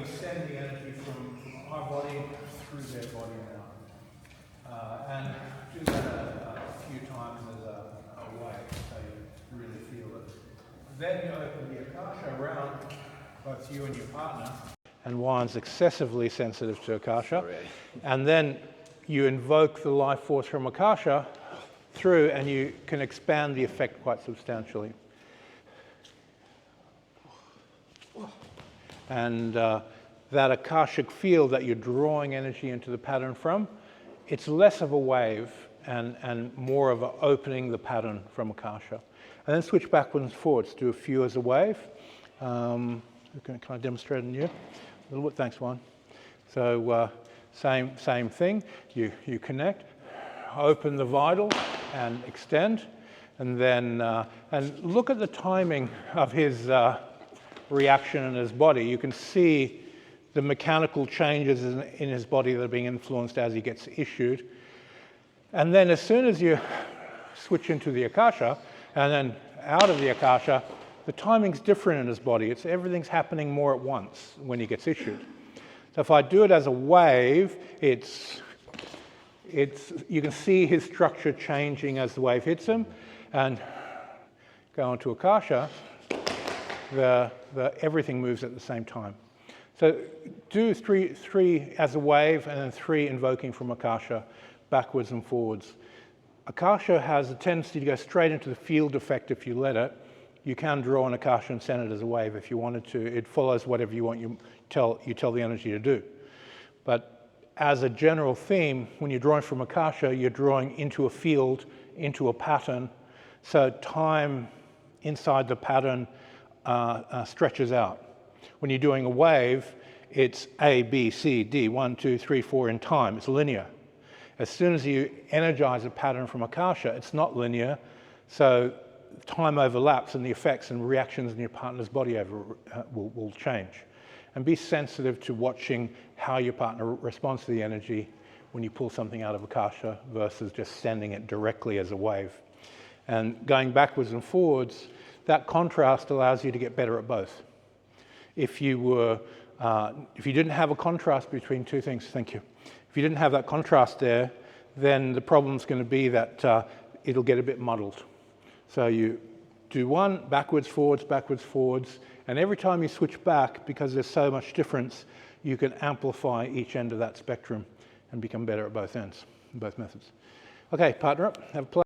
send the energy from our body through their body now. And do that a few times as a way, so you really feel it. Then you open the Akasha around both you and your partner. And Juan's excessively sensitive to Akasha. And then you invoke the life force from Akasha through, and you can expand the effect quite substantially. And that Akashic field that you're drawing energy into the pattern from, it's less of a wave and more of an opening the pattern from Akasha. And then switch backwards and forwards, do a few as a wave. Can I demonstrate it in you? A little bit, thanks, Juan. So same thing, you connect, open the vital and extend, and then and look at the timing of his reaction in his body. You can see the mechanical changes in his body that are being influenced as he gets issued. And then as soon as you switch into the Akasha and then out of the Akasha, the timing's different in his body. Everything's happening more at once when he gets issued. So if I do it as a wave, you can see his structure changing as the wave hits him. And go into Akasha, everything moves at the same time. So do three as a wave and then 3 invoking from Akasha, backwards and forwards. Akasha has a tendency to go straight into the field effect if you let it. You can draw an Akasha and send it as a wave if you wanted to. It follows whatever you want, you tell the energy to do. But as a general theme, when you're drawing from Akasha, you're drawing into a field, into a pattern. So time inside the pattern stretches out. When you're doing a wave, it's A, B, C, D, 1, 2, 3, 4 in time. It's linear. As soon as you energize a pattern from Akasha, it's not linear. So time overlaps and the effects and reactions in your partner's body will change. And be sensitive to watching how your partner responds to the energy when you pull something out of Akasha versus just sending it directly as a wave. And going backwards and forwards, that contrast allows you to get better at both. If you didn't have a contrast between two things, thank you. If you didn't have that contrast there, then the problem's going to be that it'll get a bit muddled. So you do one, backwards, forwards, and every time you switch back, because there's so much difference, you can amplify each end of that spectrum and become better at both ends, both methods. Okay, partner up, have a play.